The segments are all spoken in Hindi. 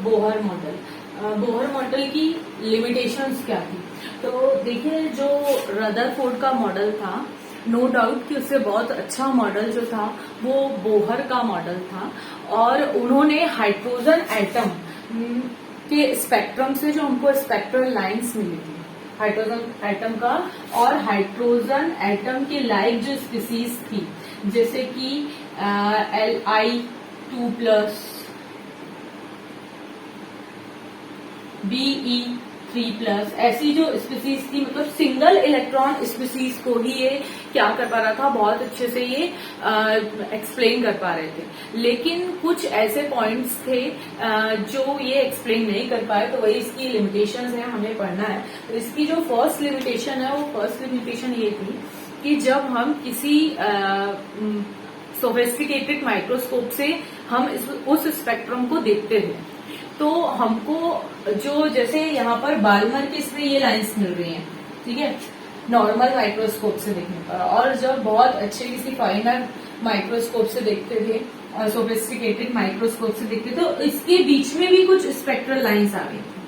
Bohr model. बोहर मॉडल की लिमिटेशंस क्या थी? तो देखिए, जो रदरफोर्ड का मॉडल था, नो डाउट कि उससे बहुत अच्छा मॉडल जो था वो बोहर का मॉडल था, और उन्होंने हाइड्रोजन एटम के स्पेक्ट्रम से जो हमको स्पेक्ट्रल लाइंस मिली थी हाइड्रोजन एटम का, और हाइड्रोजन एटम के लाइक जो स्पीसीज थी, जैसे कि Li2+, Be3+, ऐसी जो स्पीसीज थी, मतलब सिंगल इलेक्ट्रॉन स्पीसीज को ही ये क्या कर पा रहा था, बहुत अच्छे से ये एक्सप्लेन कर पा रहे थे। लेकिन कुछ ऐसे पॉइंट्स थे जो ये एक्सप्लेन नहीं कर पाए, तो वही इसकी लिमिटेशंस है, हमें पढ़ना है। तो इसकी जो फर्स्ट लिमिटेशन है, वो फर्स्ट लिमिटेशन ये थी कि जब हम किसी सोफिस्टिकेटेड माइक्रोस्कोप से हम उस स्पेक्ट्रम को देखते थे, तो हमको जो जैसे यहाँ पर बाल्मर के इसमें ये लाइंस मिल रही हैं, ठीक है, नॉर्मल माइक्रोस्कोप से देखने पर, और जब बहुत अच्छे किसी फाइनर माइक्रोस्कोप से देखते थे और सोफिस्टिकेटेड माइक्रोस्कोप से देखते थे, तो इसके बीच में भी कुछ स्पेक्ट्रल लाइंस आ गई थी,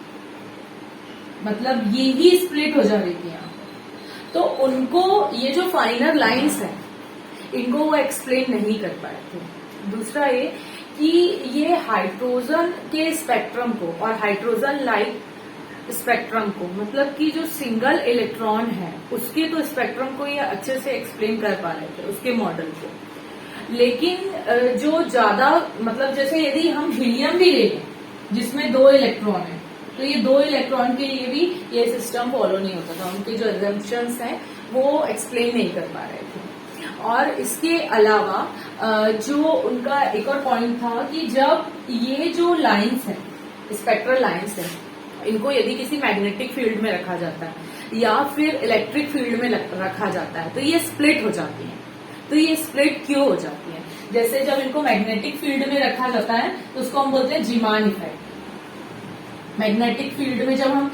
मतलब ये ही स्प्लिट हो जा रही थी यहाँ। तो उनको ये जो फाइनर लाइंस है, इनको वो एक्सप्लेन नहीं कर पाए थे। दूसरा ये कि ये हाइड्रोजन के स्पेक्ट्रम को और हाइड्रोजन लाइक स्पेक्ट्रम को, मतलब कि जो सिंगल इलेक्ट्रॉन है उसके तो स्पेक्ट्रम को ये अच्छे से एक्सप्लेन कर पा रहे थे उसके मॉडल को। लेकिन जो ज्यादा, मतलब जैसे यदि हम हीलियम भी ले लें जिसमें 2 इलेक्ट्रॉन है, तो ये 2 इलेक्ट्रॉन के लिए भी ये सिस्टम फॉलो नहीं होता था, उनके जो एजम्पशंस हैं वो एक्सप्लेन नहीं कर पा रहे थे। और इसके अलावा जो उनका एक और पॉइंट था कि जब ये जो लाइंस है, स्पेक्ट्रल लाइंस है, इनको यदि किसी मैग्नेटिक फील्ड में रखा जाता है या फिर इलेक्ट्रिक फील्ड में रखा जाता है, तो ये स्प्लिट हो जाती है। तो ये स्प्लिट क्यों हो जाती है? जैसे जब इनको मैग्नेटिक फील्ड में रखा जाता है तो उसको हम बोलते हैं जीमान इफेक्ट। मैग्नेटिक फील्ड में जब हम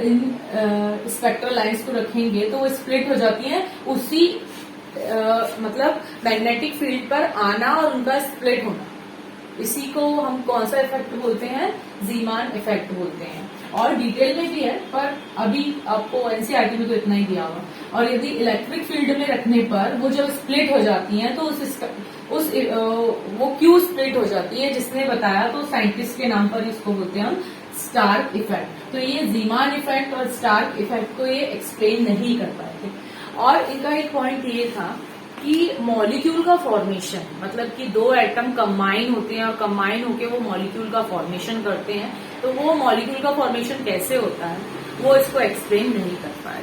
इन स्पेक्ट्रल लाइंस को रखेंगे तो वो स्प्लिट हो जाती है, उसी मतलब मैग्नेटिक फील्ड पर आना और उनका स्प्लिट होना, इसी को हम कौन सा इफेक्ट बोलते हैं? जीमान इफेक्ट बोलते हैं। और डिटेल में भी है, पर अभी आपको एनसीईआरटी में तो इतना ही दिया हुआ। और यदि इलेक्ट्रिक फील्ड में रखने पर वो जब स्प्लिट हो जाती हैं तो वो क्यों स्प्लिट हो जाती है, जिसने बताया, तो साइंटिस्ट के नाम पर इसको बोलते हैं हम स्टार्क इफेक्ट। तो ये जीमान इफेक्ट और स्टार्क इफेक्ट को ये एक्सप्लेन नहीं कर पाए थे। और इनका एक पॉइंट ये था कि मॉलिक्यूल का फॉर्मेशन, मतलब कि 2 एटम कंबाइन होते हैं और कंबाइन होके वो मॉलिक्यूल का फॉर्मेशन करते हैं, तो वो मॉलिक्यूल का फॉर्मेशन कैसे होता है वो इसको एक्सप्लेन नहीं कर पाए।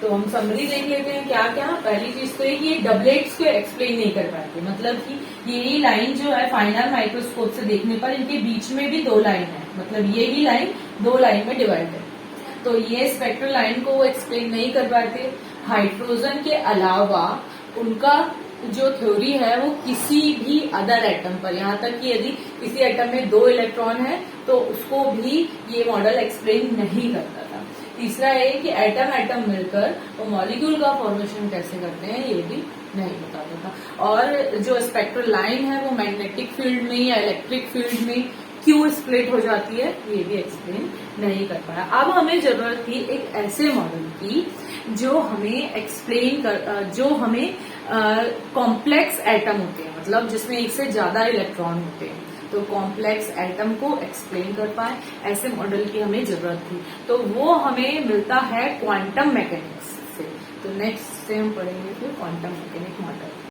तो हम समरी देख लेते हैं क्या क्या। पहली चीज तो ये कि ये डबलेट्स को एक्सप्लेन नहीं कर पाए थे, मतलब कि यही लाइन जो है फाइनल माइक्रोस्कोप से देखने पर इनके बीच में भी 2 लाइन है, मतलब ये ही लाइन 2 लाइन में डिवाइड है, तो ये स्पेक्ट्रल लाइन को वो एक्सप्लेन नहीं कर पाए थे। हाइड्रोजन के अलावा उनका जो थ्योरी है वो किसी भी अदर एटम पर, यहाँ तक कि यदि किसी एटम में 2 इलेक्ट्रॉन है तो उसको भी ये मॉडल एक्सप्लेन नहीं करता था। तीसरा है कि एटम एटम मिलकर वो मॉलिक्यूल का फॉर्मेशन कैसे करते हैं ये भी नहीं बताता था। और जो स्पेक्ट्रल लाइन है वो मैग्नेटिक फील्ड में या इलेक्ट्रिक फील्ड में क्यों स्प्लिट हो जाती है ये भी एक्सप्लेन नहीं कर पाया। अब हमें जरूरत थी एक ऐसे मॉडल की जो हमें एक्सप्लेन कर, जो हमें कॉम्प्लेक्स एटम होते हैं, मतलब जिसमें एक से ज्यादा इलेक्ट्रॉन होते हैं, तो कॉम्प्लेक्स एटम को एक्सप्लेन कर पाए, ऐसे मॉडल की हमें जरूरत थी। तो वो हमें मिलता है क्वांटम मैकेनिक्स से। तो नेक्स्ट से हम पढ़ेंगे फिर क्वांटम मैकेनिक मॉडल।